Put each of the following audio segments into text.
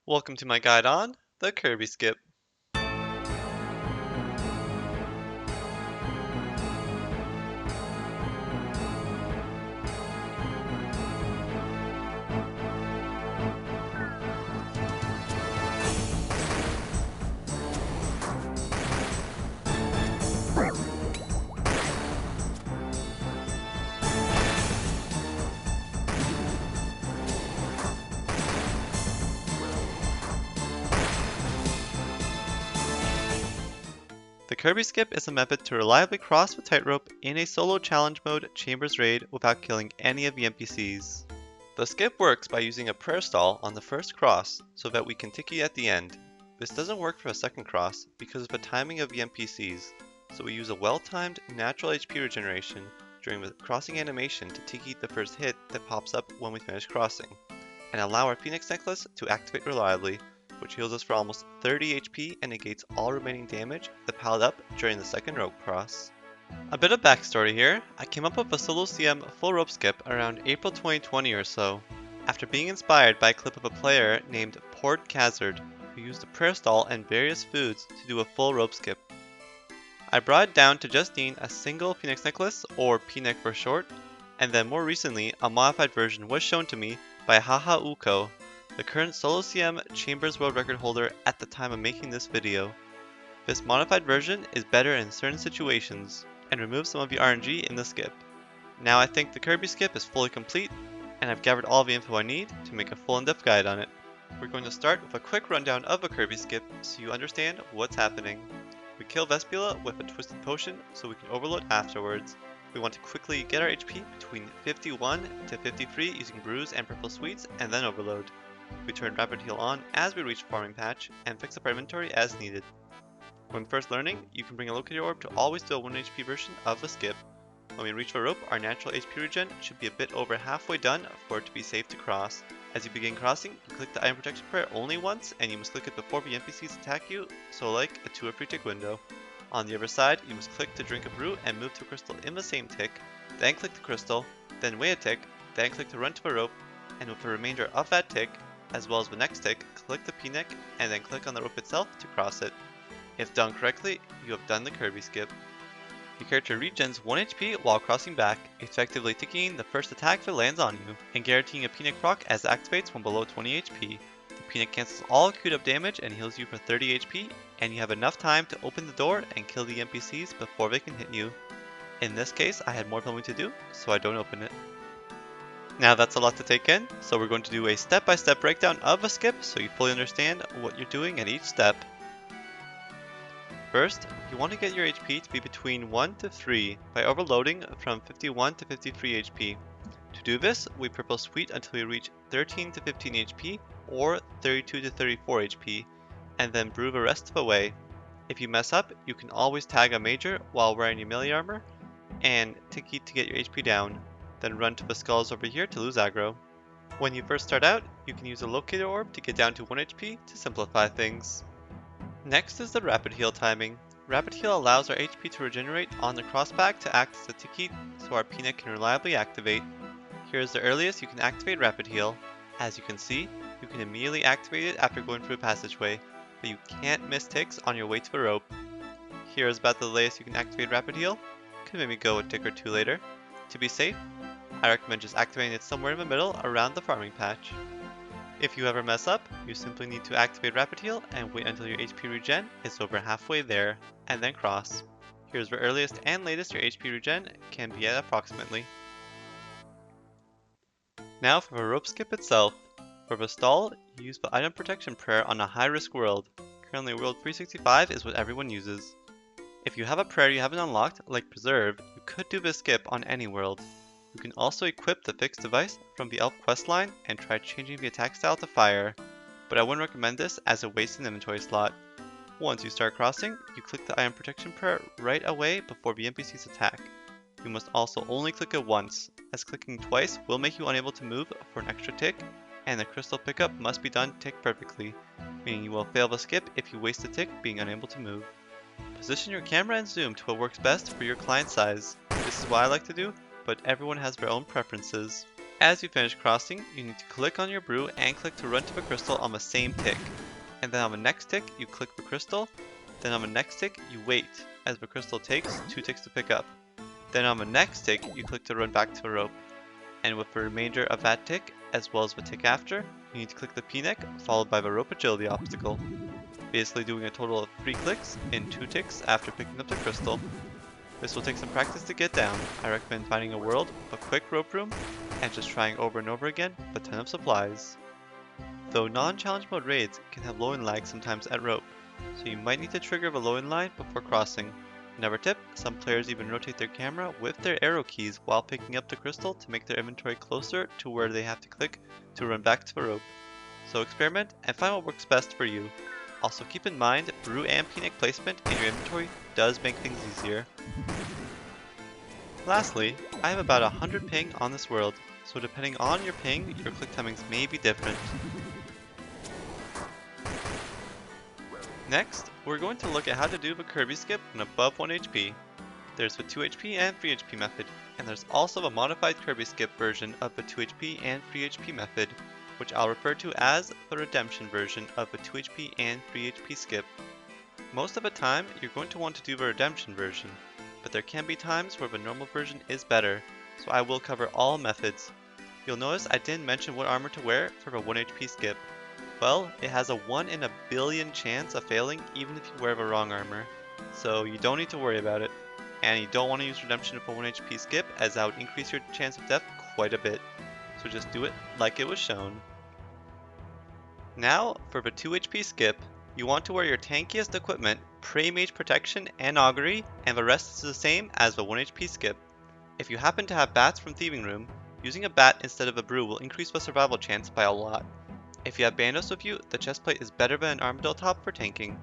Welcome to my guide on the Kirby Skip. The Kirby Skip is a method to reliably cross the tightrope in a solo challenge mode Chambers raid without killing any of the NPCs. The skip works by using a prayer stall on the first cross so that we can tiki at the end. This doesn't work for a second cross because of the timing of the NPCs, so we use a well-timed natural HP regeneration during the crossing animation to tiki the first hit that pops up when we finish crossing, and allow our Phoenix necklace to activate reliably, which heals us for almost 30 HP and negates all remaining damage that piled up during the second rope cross. A bit of backstory here, I came up with a solo CM full rope skip around April 2020 or so, after being inspired by a clip of a player named Port Kazard, who used a prayer stall and various foods to do a full rope skip. I brought it down to just need a single Phoenix necklace, or P-neck for short, and then more recently a modified version was shown to me by Haha Uko, the current solo CM Chambers world record holder at the time of making this video. This modified version is better in certain situations, and removes some of the RNG in the skip. Now I think the Kirby Skip is fully complete, and I've gathered all the info I need to make a full in-depth guide on it. We're going to start with a quick rundown of a Kirby Skip so you understand what's happening. We kill Vespula with a twisted potion so we can overload afterwards. We want to quickly get our HP between 51 to 53 using brews and purple sweets and then overload. We turn rapid heal on as we reach farming patch and fix up our inventory as needed. When first learning, you can bring a locator orb to always do a 1 HP version of the skip. When we reach the rope, our natural HP regen should be a bit over halfway done for it to be safe to cross. As you begin crossing, you click the item protection prayer only once, and you must click it before the NPCs attack you, so like a 2 or 3 tick window. On the other side, you must click to drink a brew and move to a crystal in the same tick, then click the crystal, then wait a tick, then click to run to the rope, and with the remainder of that tick, as well as the next tick, click the P-neck, and then click on the rope itself to cross it. If done correctly, you have done the Kirby Skip. Your character regens 1 HP while crossing back, effectively ticking the first attack that lands on you, and guaranteeing a P-neck proc as it activates when below 20 HP. The P-neck cancels all queued up damage and heals you for 30 HP, and you have enough time to open the door and kill the NPCs before they can hit you. In this case, I had more filming to do, so I don't open it. Now that's a lot to take in, so we're going to do a step-by-step breakdown of a skip so you fully understand what you're doing at each step. First, you want to get your HP to be between 1 to 3 by overloading from 51 to 53 HP. To do this, we purple sweet until we reach 13 to 15 HP or 32 to 34 HP, and then brew the rest of the way. If you mess up, you can always tag a major while wearing your melee armor, and tiki to get your HP down, then run to the skulls over here to lose aggro. When you first start out, you can use a locator orb to get down to 1 HP to simplify things. Next is the rapid heal timing. Rapid heal allows our HP to regenerate on the crossback to act as a tiki so our P-neck can reliably activate. Here is the earliest you can activate rapid heal. As you can see, you can immediately activate it after going through a passageway, but you can't miss ticks on your way to the rope. Here is about the latest you can activate rapid heal. Could maybe go a tick or 2 later. To be safe, I recommend just activating it somewhere in the middle around the farming patch. If you ever mess up, you simply need to activate rapid heal and wait until your HP regen is over halfway there, and then cross. Here's the earliest and latest your HP regen can be at approximately. Now for the rope skip itself. For the stall, you use the item protection prayer on a high risk world. Currently world 365 is what everyone uses. If you have a prayer you haven't unlocked, like Preserve, you could do this skip on any world. You can also equip the fixed device from the elf questline and try changing the attack style to fire, but I wouldn't recommend this as it wastes an inventory slot. Once you start crossing, you click the item protection prayer right away before the NPCs attack. You must also only click it once, as clicking twice will make you unable to move for an extra tick, and the crystal pickup must be done tick perfectly, meaning you will fail the skip if you waste a tick being unable to move. Position your camera and zoom to what works best for your client size. This is what I like to do, but everyone has their own preferences. As you finish crossing, you need to click on your brew and click to run to the crystal on the same tick. And then on the next tick, you click the crystal. Then on the next tick, you wait, as the crystal takes 2 ticks to pick up. Then on the next tick, you click to run back to a rope. And with the remainder of that tick, as well as the tick after, you need to click the P-neck, followed by the rope agility obstacle. Basically doing a total of 3 clicks in 2 ticks after picking up the crystal. This will take some practice to get down. I recommend finding a world with a quick rope room and just trying over and over again with a ton of supplies. Though non-challenge mode raids can have loading lag sometimes at rope, so you might need to trigger the loading line before crossing. Another tip, some players even rotate their camera with their arrow keys while picking up the crystal to make their inventory closer to where they have to click to run back to the rope. So experiment and find what works best for you. Also keep in mind, brew and P-neck placement in your inventory does make things easier. Lastly, I have about 100 ping on this world, so depending on your ping, your click timings may be different. Next, we're going to look at how to do the Kirby Skip when above 1 HP. There's the 2 HP and 3 HP method, and there's also a modified Kirby Skip version of the 2 HP and 3 HP method, which I'll refer to as the redemption version of the 2 HP and 3 HP skip. Most of the time, you're going to want to do the redemption version, but there can be times where the normal version is better, so I will cover all methods. You'll notice I didn't mention what armor to wear for the 1 HP skip. Well, it has a 1 in a billion chance of failing even if you wear the wrong armor, so you don't need to worry about it. And you don't want to use redemption for 1 HP skip, as that would increase your chance of death quite a bit. So just do it like it was shown. Now, for the 2 HP skip, you want to wear your tankiest equipment, Prey Mage Protection and Augury, and the rest is the same as the 1 HP skip. If you happen to have bats from Thieving Room, using a bat instead of a brew will increase the survival chance by a lot. If you have bandos with you, the chestplate is better than an Armadillo top for tanking.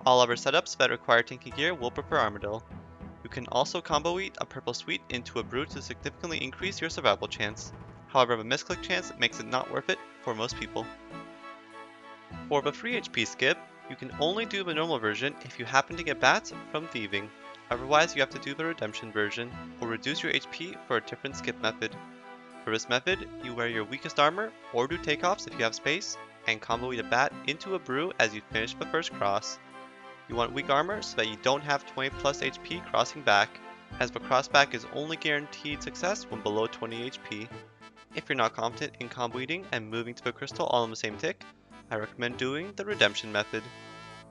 All other setups that require tanky gear will prefer Armadillo. You can also combo eat a purple sweet into a brew to significantly increase your survival chance. However, the misclick chance makes it not worth it for most people. For the 3 HP skip, you can only do the normal version if you happen to get bats from thieving. Otherwise, you have to do the redemption version, or reduce your HP for a different skip method. For this method, you wear your weakest armor, or do takeoffs if you have space, and combo eat a bat into a brew as you finish the first cross. You want weak armor so that you don't have 20 plus HP crossing back, as the crossback is only guaranteed success when below 20 HP. If you're not confident in combo eating and moving to the crystal all on the same tick, I recommend doing the redemption method.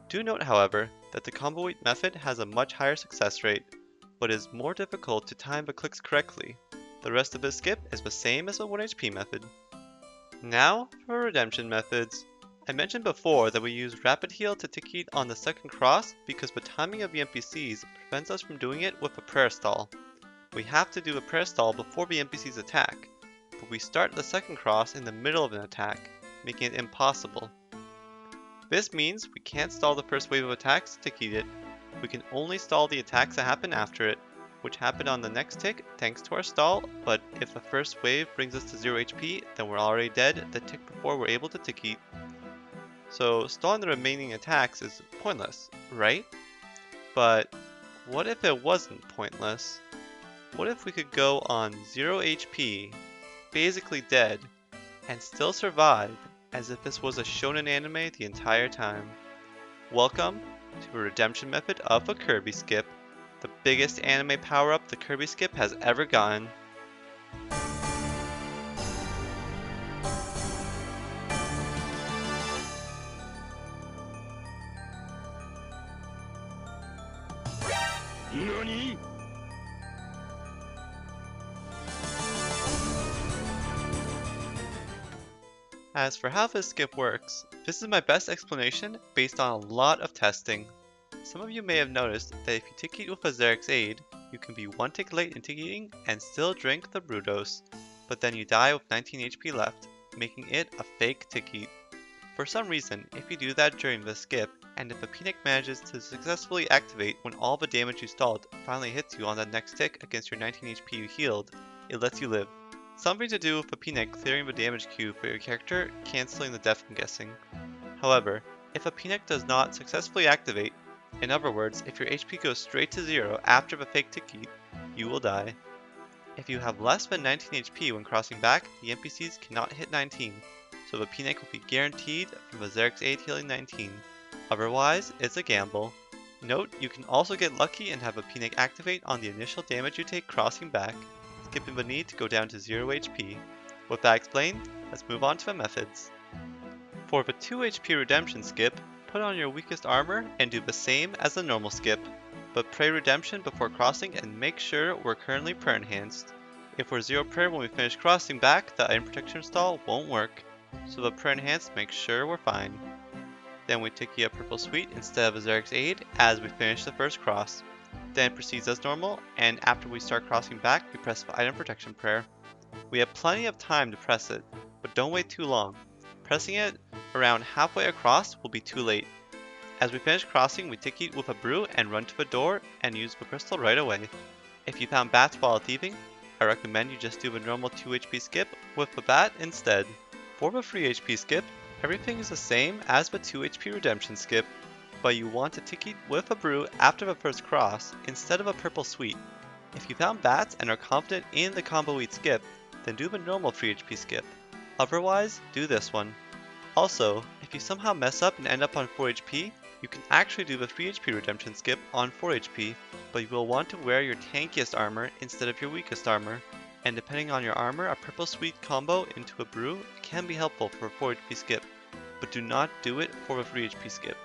Do note, however, that the combo eat method has a much higher success rate, but is more difficult to time the clicks correctly. The rest of the skip is the same as the 1 HP method. Now for redemption methods. I mentioned before that we use rapid heal to tick eat on the second cross because the timing of the NPCs prevents us from doing it with a prayer stall. We have to do a prayer stall before the NPCs attack, but we start the second cross in the middle of an attack, making it impossible. This means we can't stall the first wave of attacks to tick eat it. We can only stall the attacks that happen after it, which happened on the next tick thanks to our stall, but if the first wave brings us to 0 HP, then we're already dead the tick before we're able to tick eat. So stalling the remaining attacks is pointless, right? But what if it wasn't pointless? What if we could go on 0 HP, basically dead, and still survive as if this was a shonen anime the entire time? Welcome to a redemption method of a Kirby Skip, the biggest anime power-up the Kirby Skip has ever gotten. NANI?! As for how this skip works, this is my best explanation based on a lot of testing. Some of you may have noticed that if you tick eat with a Xeric's aid, you can be 1 tick late in tick eating and still drink the brew dose, but then you die with 19 HP left, making it a fake tick eat. For some reason, if you do that during the skip, and if a P-neck manages to successfully activate when all the damage you stalled finally hits you on that next tick against your 19 HP you healed, it lets you live. Something to do with a P-neck clearing the damage queue for your character, cancelling the death I'm guessing. However, if a P-neck does not successfully activate, in other words, if your HP goes straight to 0 after the fake tick eat, you will die. If you have less than 19 HP when crossing back, the NPCs cannot hit 19, so the P-Neck will be guaranteed from a Xerx aid healing 19. Otherwise, it's a gamble. Note, you can also get lucky and have a P-Neck activate on the initial damage you take crossing back, skipping the need to go down to 0 HP. With that explained, let's move on to the methods. For the 2 HP redemption skip, put on your weakest armor and do the same as the normal skip, but pray redemption before crossing and make sure we're currently prayer enhanced. If we're 0 prayer when we finish crossing back, the item protection stall won't work, so the prayer enhanced makes sure we're fine. Then we take a purple sweet instead of a Xerx aid as we finish the first cross. Then it proceeds as normal, and after we start crossing back, we press the item protection prayer. We have plenty of time to press it, but don't wait too long. Pressing it around halfway across will be too late. As we finish crossing, we tick it with a brew and run to the door and use the crystal right away. If you found bats while thieving, I recommend you just do the normal 2 HP skip with the bat instead. For the 3 HP skip, everything is the same as the 2 HP redemption skip, but you want to tick it with a brew after the first cross instead of a purple sweet. If you found bats and are confident in the combo eat skip, then do the normal 3 HP skip. Otherwise, do this one. Also, if you somehow mess up and end up on 4 HP, you can actually do the 3 HP redemption skip on 4 HP, but you will want to wear your tankiest armor instead of your weakest armor, and depending on your armor, a purple sweet combo into a brew can be helpful for a 4 HP skip, but do not do it for a 3 HP skip.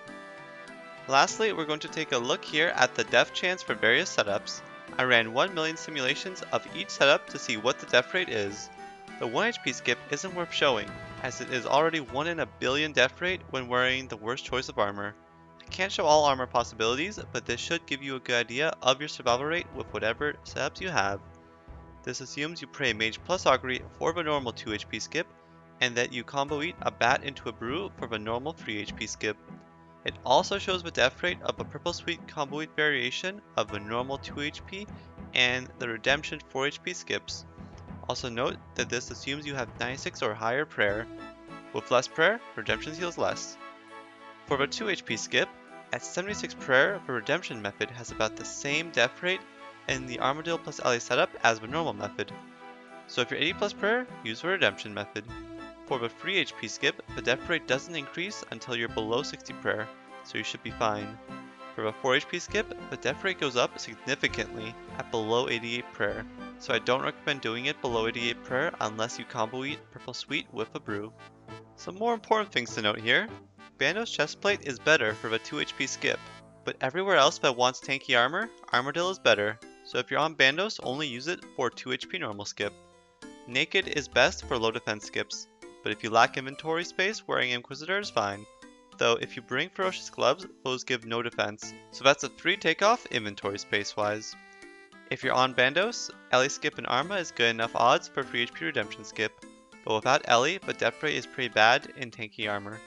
Lastly, we're going to take a look here at the death chance for various setups. I ran 1 million simulations of each setup to see what the death rate is. The 1 HP skip isn't worth showing, as it is already 1 in a billion death rate when wearing the worst choice of armor. I can't show all armor possibilities, but this should give you a good idea of your survival rate with whatever setups you have. This assumes you pray Mage plus Augury for the normal 2 HP skip, and that you combo eat a bat into a brew for the normal 3 HP skip. It also shows the death rate of a purple sweet combo eat variation of the normal 2 HP and the redemption 4 HP skips. Also note that this assumes you have 96 or higher prayer. With less prayer, redemption heals less. For the 2 HP skip, at 76 prayer, the redemption method has about the same death rate in the Armadillo plus Ellie setup as the normal method. So if you're 80 plus prayer, use the redemption method. For the 3 HP skip, the death rate doesn't increase until you're below 60 prayer, so you should be fine. For the 4 HP skip, the death rate goes up significantly at below 88 prayer, so I don't recommend doing it below 88 prayer unless you combo eat purple sweet with a brew. Some more important things to note here. Bando's chestplate is better for the 2 HP skip, but everywhere else that wants tanky armor, Armadillo is better, so if you're on Bandos, only use it for 2 HP normal skip. Naked is best for low defense skips, but if you lack inventory space, wearing Inquisitor is fine. Though if you bring Ferocious Gloves, those give no defense, so that's a 3 takeoff inventory space wise. If you're on Bandos, Ellie skip and Arma is good enough odds for 3 HP redemption skip, but without Ellie, the death rate is pretty bad in tanky armor,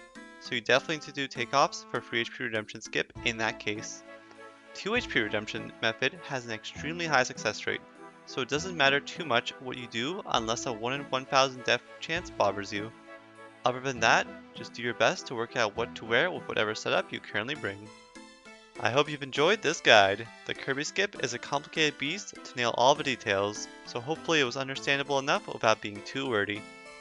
so you definitely need to do takeoffs for 3 HP redemption skip in that case. 2 HP redemption method has an extremely high success rate, so it doesn't matter too much what you do unless a 1 in 1000 death chance bothers you. Other than that, just do your best to work out what to wear with whatever setup you currently bring. I hope you've enjoyed this guide. The Kirby Skip is a complicated beast to nail all the details, so hopefully it was understandable enough without being too wordy.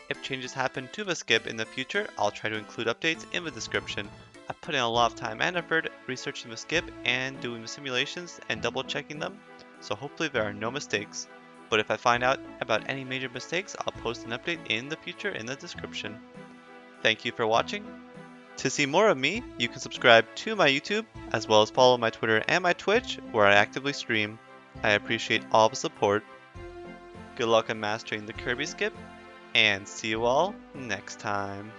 If changes happen to the skip in the future, I'll try to include updates in the description. I've put in a lot of time and effort researching the skip and doing the simulations and double checking them, so hopefully there are no mistakes. But if I find out about any major mistakes, I'll post an update in the future in the description. Thank you for watching. To see more of me, you can subscribe to my YouTube, as well as follow my Twitter and my Twitch, where I actively stream. I appreciate all the support. Good luck on mastering the Kirby Skip, and see you all next time.